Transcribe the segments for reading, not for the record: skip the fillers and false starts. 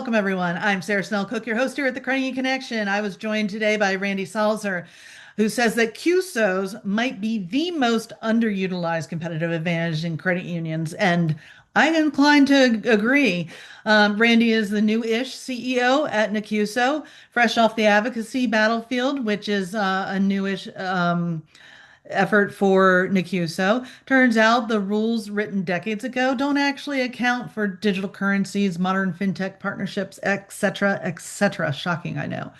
welcome everyone. I'm Sarah Snell Cooke, your host here at the Credit Union Connection. I was joined today by Randy Salser, who says that CUSOs might be the most underutilized competitive advantage in credit unions, and I'm inclined to agree. Randy is the new-ish CEO at NACUSO, fresh off the advocacy battlefield, which is a newish effort for NACUSO. Turns out the rules written decades ago don't actually account for digital currencies, modern fintech partnerships, etc., etc. Shocking, I know.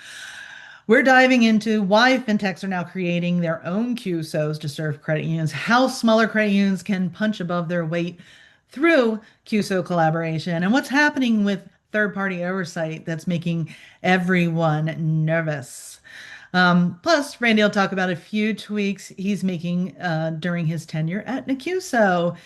We're diving into why fintechs are now creating their own CUSOs to serve credit unions, how smaller credit unions can punch above their weight through CUSO collaboration, and what's happening with third-party oversight that's making everyone nervous. Plus, Randy will talk about a few tweaks he's making during his tenure at NACUSO.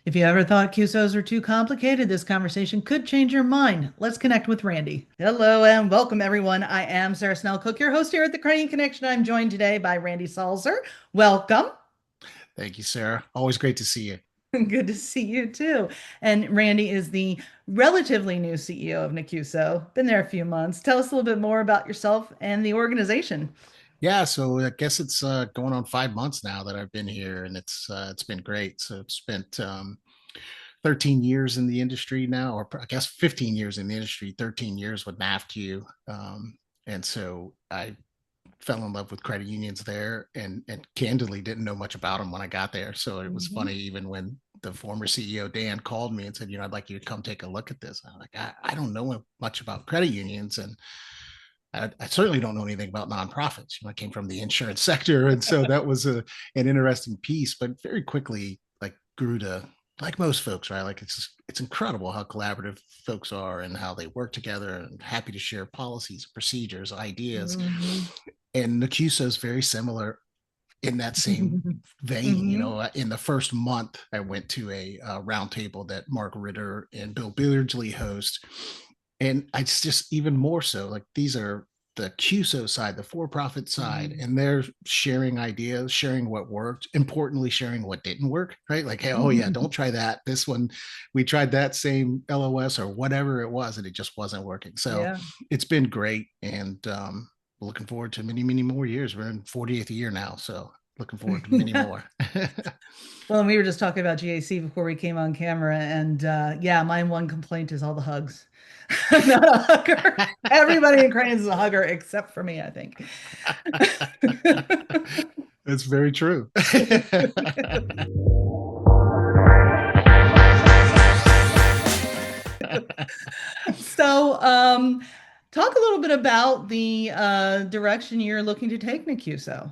If you ever thought CUSOs are too complicated, this conversation could change your mind. Let's connect with Randy. Hello and welcome, everyone. I am Sarah Snell Cooke, your host here at the Credit Connection. I'm joined today by Randy Salser. Welcome. Thank you, Sarah. Always great to see you. Good to see you too. And Randy is the relatively new CEO of NACUSO. Been there a few months. Tell us a little bit more about yourself and the organization. Yeah, so I guess it's going on 5 months now that I've been here, and it's been great. So I've spent 13 years in the industry now, or I guess 15 years in the industry, 13 years with NAFQ, and so I fell in love with credit unions there, and candidly didn't know much about them when I got there. So it was Mhm. funny even when the former CEO Dan called me and said, I'd like you to come take a look at this. I'm like, I don't know much about credit unions, and I certainly don't know anything about nonprofits. I came from the insurance sector, and so that was an interesting piece. But very quickly, like grew to like most folks, right? Like it's incredible how collaborative folks are and how they work together, and happy to share policies, procedures, ideas. Mhm. And NACUSO is very similar in that same vein. Mhm. In the first month, I went to a roundtable that Mark Ritter and Bill Beardsley host, and it's just even more so. Like these are the CUSO side, the for-profit side, Mhm. and they're sharing ideas, sharing what worked, importantly sharing what didn't work, right? Like, hey, oh yeah, don't Mhm. try that. This one, we tried that same LOS or whatever it was, and it just wasn't working. So Yeah. it's been great, and looking forward to many, many more years. We're in 48th year now, so looking forward to many more. Well, and we were just talking about GAC before we came on camera, and yeah, my one complaint is all the hugs. I'm not a hugger. Everybody in Cranes is a hugger except for me, I think. That's very true. So, talk a little bit about the direction you're looking to take NACUSO.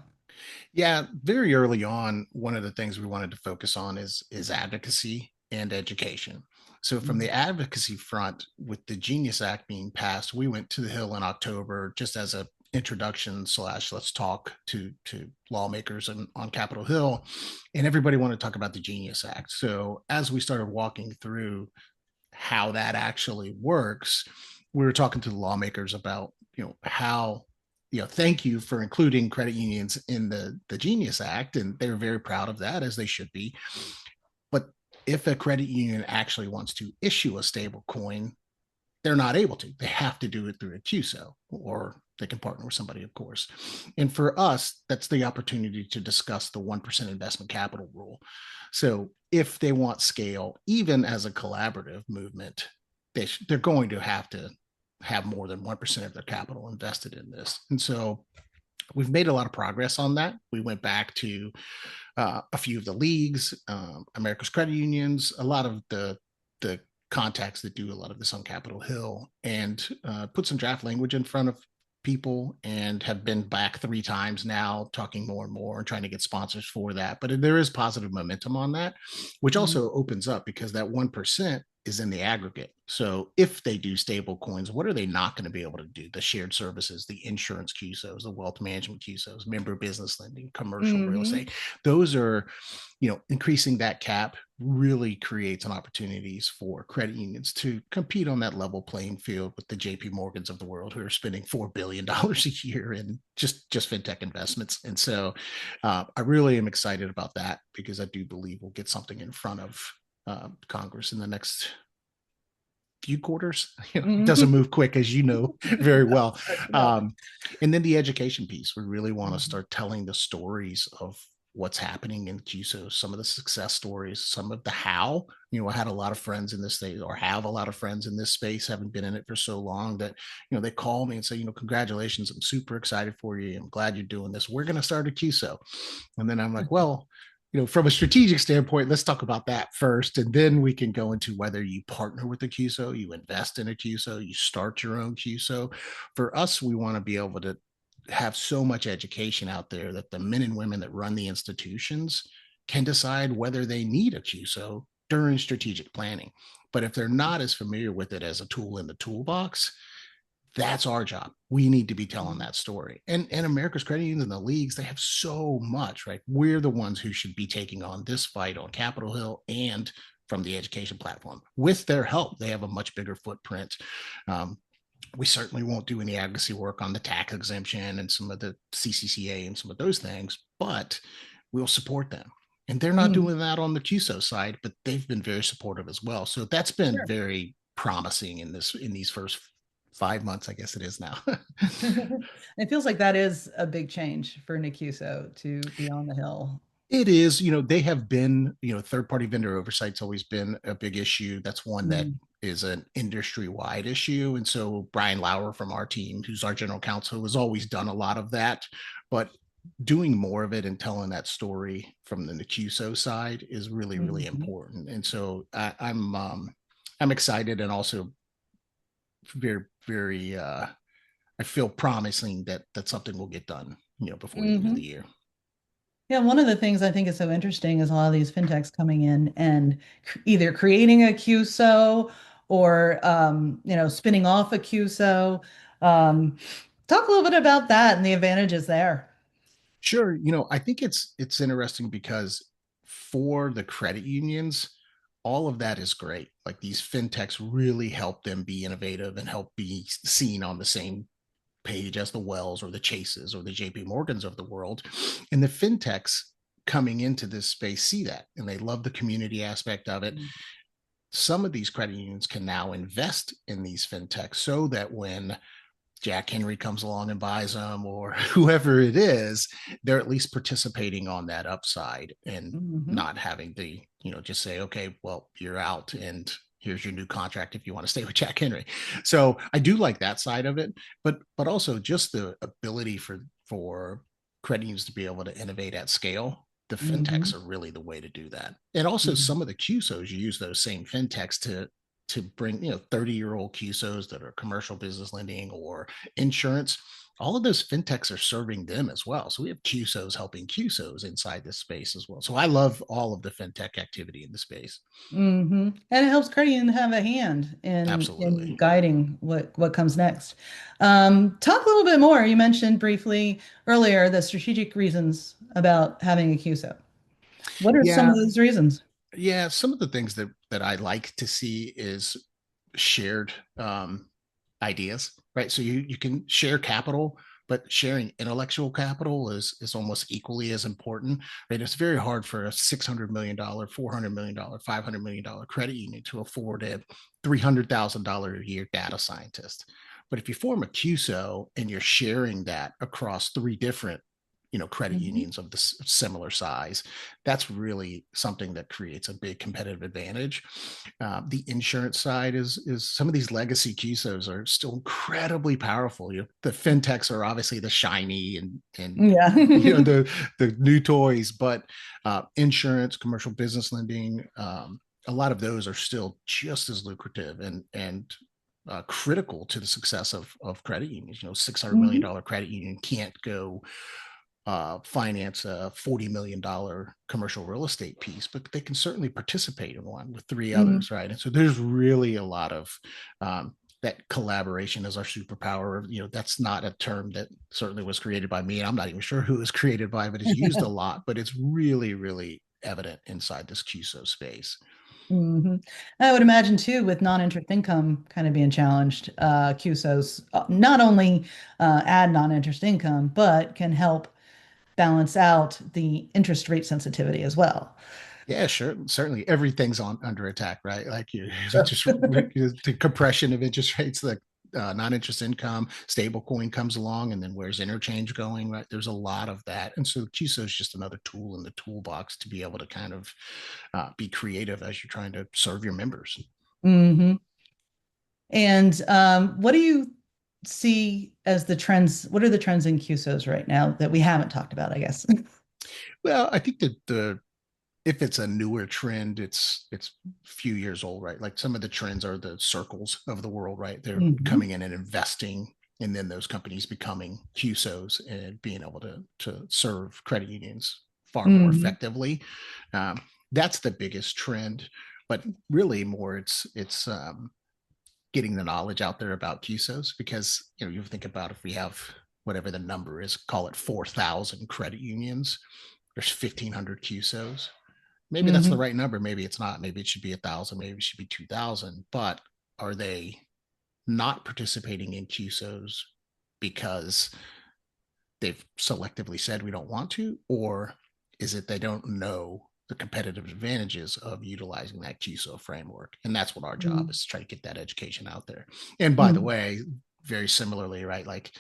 Yeah, very early on, one of the things we wanted to focus on is advocacy and education. So from the advocacy front, with the Genius Act being passed, we went to the Hill in October just as a introduction slash let's talk to lawmakers on Capitol Hill, and everybody wanted to talk about the Genius Act. So as we started walking through how that actually works, we were talking to the lawmakers about how thank you for including credit unions in the Genius Act, and they were very proud of that, as they should be. But if a credit union actually wants to issue a stable coin, they're not able to. They have to do it through a CUSO, or they can partner with somebody, of course. And for us, that's the opportunity to discuss the 1% investment capital rule. So if they want scale, even as a collaborative movement, they're going to have more than 1% of their capital invested in this. And so we've made a lot of progress on that. We went back to a few of the leagues, America's credit unions, a lot of the contacts that do a lot of this on Capitol Hill, and put some draft language in front of people, and have been back 3 times now, talking more and more and trying to get sponsors for that. But there is positive momentum on that, which Mhm. also opens up, because that 1% is in the aggregate. So if they do stable coins, what are they not going to be able to do? The shared services, the insurance CUSOs, the wealth management CUSOs, member business lending, commercial real Mhm. estate. Those are, increasing that cap really creates an opportunities for credit unions to compete on that level playing field with the JP Morgans of the world, who are spending $4 billion a year in just fintech investments. And so I really am excited about that, because I do believe we'll get something in front of Congress in the next few quarters. It doesn't Mhm. move quick, as you know very well. Hard to know. Um, and then the education piece, we really want to Mhm. start telling the stories of what's happening in CUSO, some of the success stories, some of the how. I had a lot of friends in this space, or have a lot of friends in this space, having been in it for so long, that they call me and say, congratulations, I'm super excited for you, I'm glad you're doing this, we're going to start a CUSO. And then I'm like, well, from a strategic standpoint, let's talk about that first. And then we can go into whether you partner with a CUSO, you invest in a CUSO, you start your own CUSO. For us, we want to be able to have so much education out there that the men and women that run the institutions can decide whether they need a CUSO during strategic planning. But if they're not as familiar with it as a tool in the toolbox, that's our job. We need to be telling that story. And America's credit unions and the leagues, they have so much, right? We're the ones who should be taking on this fight on Capitol Hill and from the education platform. With their help, they have a much bigger footprint. Um, we certainly won't do any advocacy work on the tax exemption and some of the CCCA and some of those things, but we'll support them. And they're not Mhm. doing that on the CUSO side, but they've been very supportive as well. So that's been Sure. very promising in these first 5 months, I guess it is now. It feels like that is a big change for NACUSO to be on the Hill. It is, they have been, third party vendor oversight's always been a big issue. That's one that Mm. is an industry wide issue. And so Brian Lauer from our team, who's our general counsel, has always done a lot of that. But doing more of it and telling that story from the NACUSO side is really, really Mhm. important. And so I'm excited and also very, very, I feel promising that something will get done, before the end of the Mhm. year. Yeah, one of the things I think is so interesting is a lot of these fintechs coming in and either creating a CUSO or spinning off a CUSO. Um, Talk a little bit about that and the advantages there. Sure. I think it's interesting because for the credit unions, all of that is great. Like these fintechs really help them be innovative and help be seen on the same page as the Wells or the Chases or the JP Morgans of the world. And the fintechs coming into this space see that and they love the community aspect of it. Some of these credit unions can now invest in these fintechs so that when Jack Henry comes along and buys them or whoever it is, they're at least participating on that upside and Mm-hmm. not having to, just say, okay, well, you're out and here's your new contract if you want to stay with Jack Henry. So I do like that side of it, but also just the ability for credit unions to be able to innovate at scale. The Mm-hmm. fintechs are really the way to do that. And also some of the CUSOs use those same fintechs to bring 30-year-old CUSOs that are commercial business lending or insurance. All of those fintechs are serving them as well. So we have CUSOs helping CUSOs inside this space as well. So I love all of the fintech activity in the space. Mm-hmm. And it helps credit union have a hand in Absolutely. guiding what comes next. Talk a little bit more. You mentioned briefly earlier the strategic reasons about having a CUSO. What are some Yeah, of those reasons? yeah. Some of the things that I like to see is shared ideas, right? So you can share capital, but sharing intellectual capital is almost equally as important, right? It's very hard for a $600 million, $400 million, $500 million credit union to afford a $300,000 a year data scientist. But if you form a CUSO and you're sharing that across three different credit Mhm. unions of this similar size, that's really something that creates a big competitive advantage. The insurance side is some of these legacy CUSOs are still incredibly powerful. The fintechs are obviously the shiny and Yeah. the new toys, but insurance, commercial business lending, a lot of those are still just as lucrative and critical to the success of credit unions. $600 million Mhm. credit union can't go finance a $40 million commercial real estate piece, but they can certainly participate in one with three Mhm. others, right? And so there's really a lot of that collaboration as our superpower. That's not a term that certainly was created by me. And I'm not even sure who it was created by, but it's used a lot, but it's really, really evident inside this CUSO space. Mhm. I would imagine too, with non-interest income kind of being challenged, CUSOs not only add non-interest income, but can help balance out the interest rate sensitivity as well. Yeah, sure. Certainly everything's on under attack, right? Like you just the compression of interest rates, like non-interest income, stablecoin comes along, and then where's interchange going, right? There's a lot of that. And so CUSO is just another tool in the toolbox to be able to kind of be creative as you're trying to serve your members. Hmm. And what do you see as the trends? What are the trends in CUSOs right now that we haven't talked about, I guess? Well, I think that the if it's a newer trend, it's a few years old, right? Like some of the trends are the circles of the world, right? They're Hmm. coming in and investing, and then those companies becoming CUSOs and being able to serve credit unions far more Hmm. effectively. Um, that's the biggest trend, but really more it's getting the knowledge out there about CUSOs because you think about if we have whatever the number is, call it 4,000 credit unions. There's 1,500 CUSOs. Maybe that's the Hmm. right number. Maybe it's not. Maybe it should be 1,000. Maybe it should be 2,000. But are they not participating in CUSOs because they've selectively said we don't want to, or is it they don't know the competitive advantages of utilizing that CUSO framework? And that's what our job is, to try to get that education out there. And by the Hmm. way, very similarly, right? Like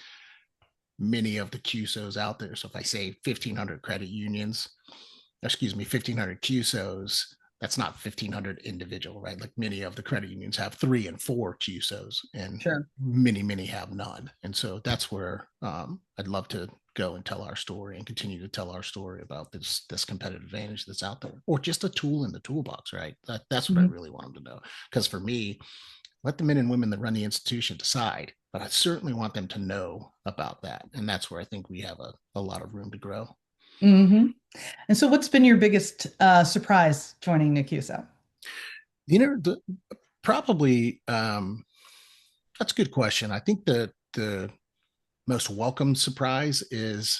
many of the CUSOs out there. So if I say 1,500 credit unions, excuse me, 1,500 CUSOs, that's not 1,500 individual, right? Like many of the credit unions have 3 and 4 CUSOs, and Sure. many have none. And so that's where I'd love to go and tell our story and continue to tell our story about this competitive advantage that's out there, or just a tool in the toolbox, right? That's what I Mhm. really want them to know. Because for me, let the men and women that run the institution decide, but I certainly want them to know about that. And that's where I think we have a lot of room to grow. Hmm. And so, what's been your biggest surprise joining NACUSO? The, probably that's a good question. I think the most welcome surprise is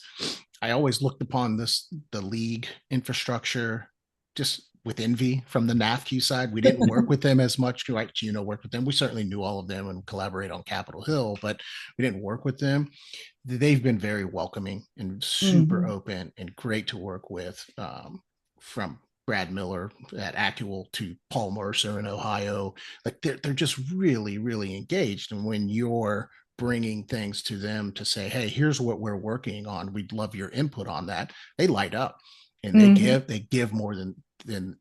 I always looked upon the league infrastructure just with envy from the NAFQ side. We didn't work with them as much, right? Work with them. We certainly knew all of them and collaborate on Capitol Hill, but we didn't work with them. They've been very welcoming and super Hmm. open and great to work with. From Brad Miller at Actual to Paul Mercer in Ohio, like they're just really engaged. And when you're bringing things to them to say, hey, here's what we're working on, we'd love your input on that, they light up and Hmm. they give more than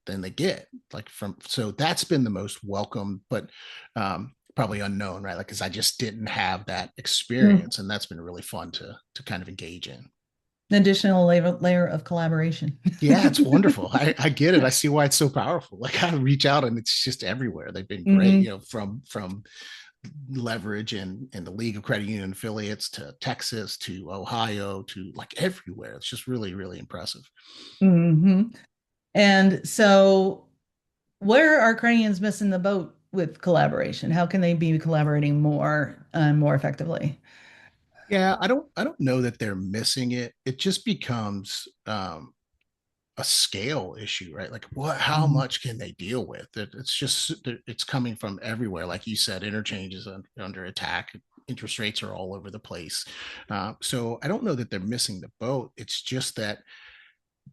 they get, like from. So that's been the most welcome, but probably unknown, right? Like because I just didn't have that Hmm. experience, and that's been really fun to kind of engage in. An additional layer of collaboration. Yeah, it's wonderful. I get it. I see why it's so powerful. Like I reach out and it's just everywhere. They've been great, Hmm. from leverage in the League of Credit Union affiliates to Texas to Ohio to like everywhere. It's just really impressive. Hmm. And so, where are Ukrainians missing the boat with collaboration? How can they be collaborating more and more effectively? Yeah, I don't know that they're missing it. It just becomes a scale issue, right? Like how Mhm. much can they deal with? It's just it's coming from everywhere. Like you said, interchange is under attack. Interest rates are all over the place. So I don't know that they're missing the boat. It's just that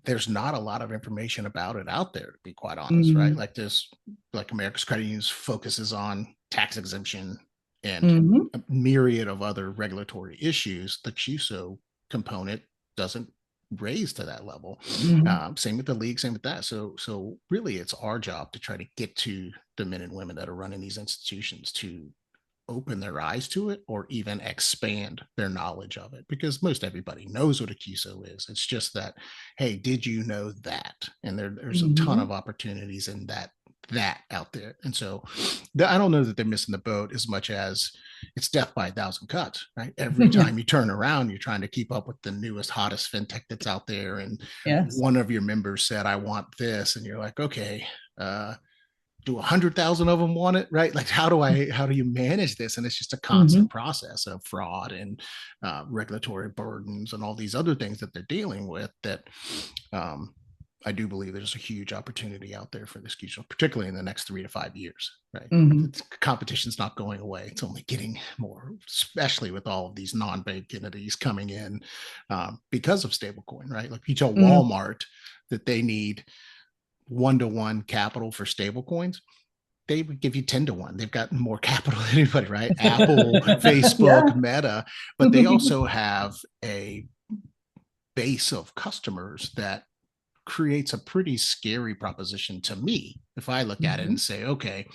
there's not a lot of information about it out there, to be quite honest, right? Mhm. Like this, like America's Credit Unions focuses on tax exemption and Mhm. a myriad of other regulatory issues. The CUSO component doesn't raise to that level. Mhm. Same with the league, same with that. So really, it's our job to try to get to the men and women that are running these institutions to open their eyes to it or even expand their knowledge of it, because most everybody knows what a CUSO is. It's just that, hey, did you know that? And there's a ton Mhm. of opportunities in that out there. And so I don't know that they're missing the boat as much as it's death by 1,000 cuts, right? Every time you turn around, you're trying to keep up with the newest, hottest fintech that's out there. And Yes. one of your members said, I want this. And you're like, okay, do 100,000 of them want it, right? Like how do you manage this? And it's just a Mhm. constant process of fraud and regulatory burdens and all these other things that they're dealing with that um, I do believe there's a huge opportunity out there for this future, particularly in the next 3 to 5 years, right? Mhm. It's, competition's not going away. It's only getting more, especially with all of these non-bank entities coming in because of stablecoin, right? Like you tell Mhm. Walmart that they need 1-to-1 capital for stablecoins, they would give you 10-to-1. They've got more capital than anybody, right? Apple, Yeah. Facebook, Meta, but they also have a base of customers that creates a pretty scary proposition to me if I look at it and Mhm. say, okay,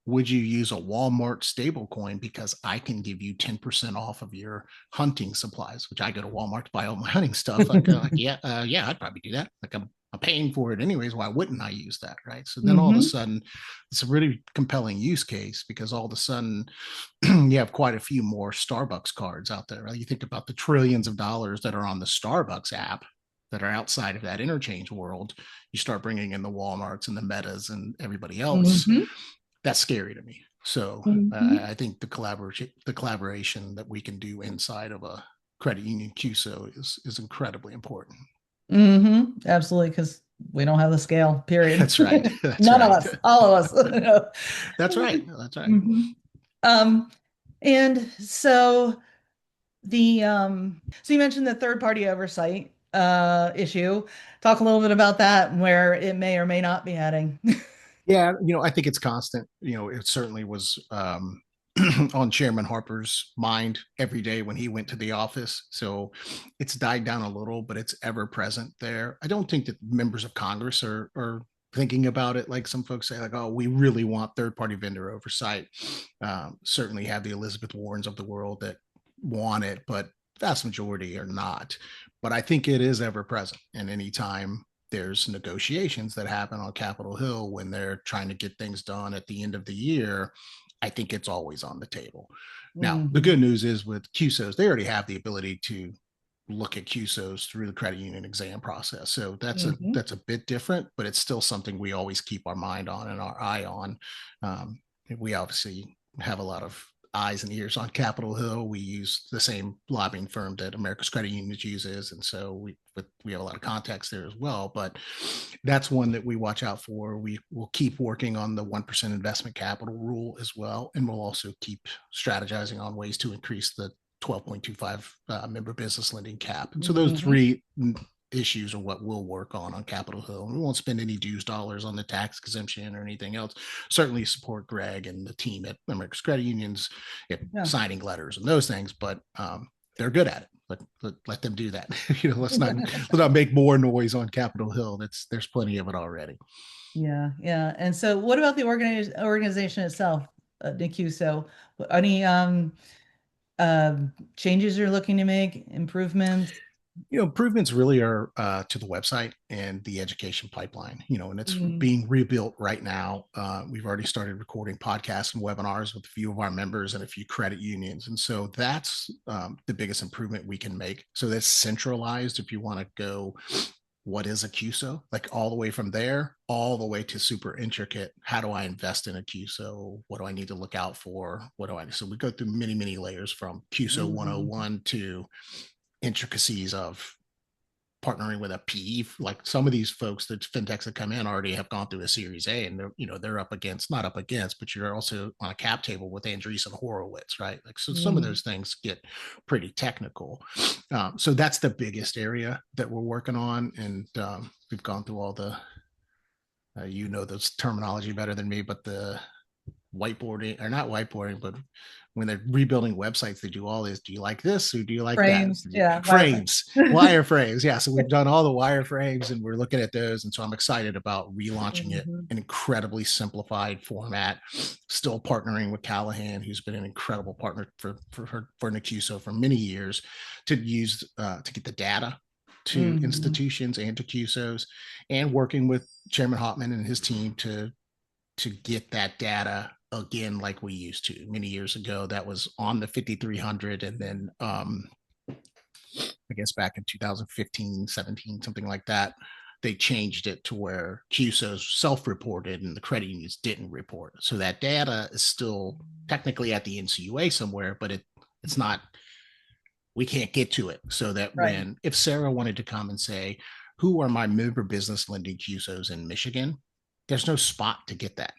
would you use a Walmart stablecoin because I can give you 10% off of your hunting supplies, which I go to Walmart to buy all my hunting stuff. Like yeah, yeah, I'd probably do that. Like I'm paying for it anyways. Why wouldn't I use that? Right. So then all of a Mhm. sudden, it's a really compelling use case because all of a sudden you have quite a few more Starbucks cards out there. Right? You think about the trillions of dollars that are on the Starbucks app that are outside of that interchange world. You start bringing in the Walmarts and the Metas and everybody else. Mhm. That's scary to me. So Mhm. I think the collaboration that we can do inside of a credit union CUSO is incredibly important. Absolutely, because we don't have the scale, period. That's right. That's None of right. us, all of us. That's right. That's right. Mhm. Um, and so so you mentioned the third party oversight issue. Talk a little bit about that and where it may or may not be heading. Yeah, I think it's constant. It certainly was on Chairman Harper's mind every day when he went to the office. So it's died down a little, but it's ever present there. I don't think that members of Congress are thinking about it like some folks say, like, oh, we really want third party vendor oversight. Certainly have the Elizabeth Warrens of the world that want it, but vast majority are not. But I think it is ever present. And anytime there's negotiations that happen on Capitol Hill when they're trying to get things done at the end of the year, I think it's always on the table. Now, the Mhm. good news is with CUSOs, they already have the ability to look at CUSOs through the credit union exam process. So Mhm. that's a bit different, but it's still something we always keep our mind on and our eye on. Um, we obviously have a lot of eyes and ears on Capitol Hill. We use the same lobbying firm that America's Credit Union uses, and so we have a lot of contacts there as well. But that's one that we watch out for. We will keep working on the 1% investment capital rule as well, and we'll also keep strategizing on ways to increase the 12.25 member business lending cap. And so those Mhm. three issues are what we'll work on Capitol Hill. We won't spend any dues dollars on the tax exemption or anything else. Certainly support Greg and the team at America's Credit Unions Yeah. signing letters and those things, but they're good at it. Let them do that. Let's not make more noise on Capitol Hill. There's plenty of it already. Yeah, yeah. And so what about the organization itself, NACUSO? Any changes you're looking to make, improvements? Improvements really are to the website and the education pipeline, and it's Mm, being rebuilt right now. We've already started recording podcasts and webinars with a few of our members and a few credit unions. And so that's the biggest improvement we can make. So that's centralized. If you want to go, what is a CUSO? Like all the way from there, all the way to super intricate. How do I invest in a CUSO? What do I need to look out for? So we go through many, many layers from CUSO mhm. 101 to intricacies of partnering with a PE. Like some of these folks, that fintechs that come in already have gone through a Series A, and they're up against, not up against, but you're also on a cap table with Andreessen Horowitz, right? Like so, some of Mm, those things get pretty technical. So that's the biggest area that we're working on, and we've gone through all the this terminology better than me, but the whiteboarding, or not whiteboarding, but when they're rebuilding websites, they do all this. Do you like this or do you like that? frames, yeah, wireframe. Frames, wireframes. Yeah. So we've done all the wireframes and we're looking at those. And so I'm excited about relaunching it Mhm. in incredibly simplified format, still partnering with Callahan, who's been an incredible partner for NACUSO for many years to use to get the data to Mhm. institutions and to CUSOs, and working with Chairman Hopman and his team to get that data again like we used to many years ago. That was on the 5300, and then I guess back in 2015, 17, something like that, they changed it to where CUSOs self-reported and the credit unions didn't report. So that data is still technically at the NCUA somewhere, but it's not, we can't get to it. So that Right. when, if Sarah wanted to come and say, who are my member business lending CUSOs in Michigan, there's no spot to get that,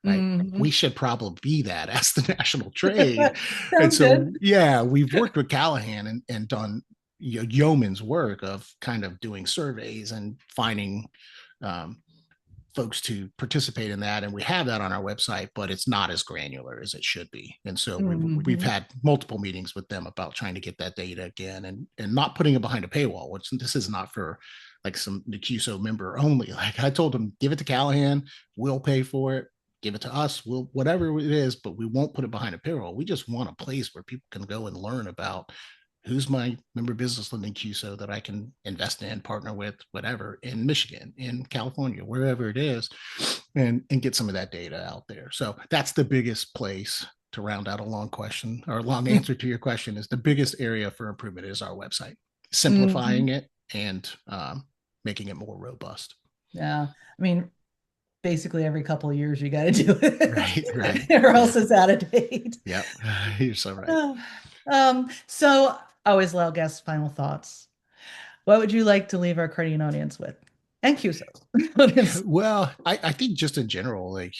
right? We Mhm. should probably be that as the national trade. And Sounds so, good. yeah, we've worked with Callahan and done yeoman's work of kind of doing surveys and finding um, folks to participate in that, and we have that on our website, but it's not as granular as it should be. And so we've Mhm. had multiple meetings with them about trying to get that data again, and not putting it behind a paywall. Which this is not for like some CUSO member only. Like I told them, give it to Callahan, we'll pay for it. Give it to us, we'll whatever it is, but we won't put it behind a paywall. We just want a place where people can go and learn about who's my member business lending CUSO that I can invest in, partner with, whatever, in Michigan, in California, wherever it is, and get some of that data out there. So that's the biggest place to round out a long question or a long answer to your question is the biggest area for improvement is our website, simplifying Mhm. it and making it more robust. Yeah. I mean, basically every couple of years you got to do Right, right. it, or Yeah. else it's out of date. Yep. You're so right. Oh. So I always allow guests final thoughts. What would you like to leave our Cardian audience with? And CUSOs audience. Well, I think just in general, like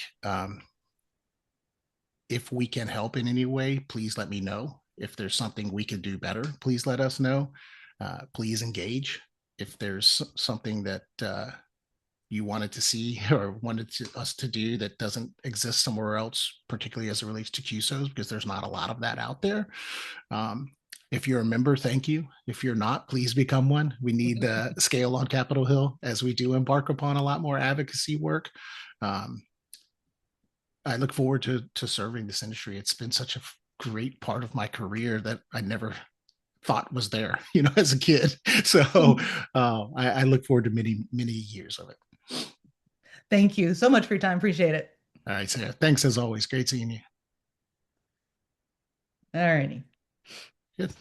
if we can help in any way, please let me know. If there's something we can do better, please let us know. Please engage. If there's something that you wanted to see or us to do that doesn't exist somewhere else, particularly as it relates to CUSOs, because there's not a lot of that out there. Um, if you're a member, thank you. If you're not, please become one. We need the scale on Capitol Hill as we do embark upon a lot more advocacy work. Um, I look forward to serving this industry. It's been such a great part of my career that I never thought was there, as a kid. So I look forward to many years of it. Thank you so much for your time. Appreciate it. All right, Sarah. Thanks as always. Great seeing you. All righty. Good.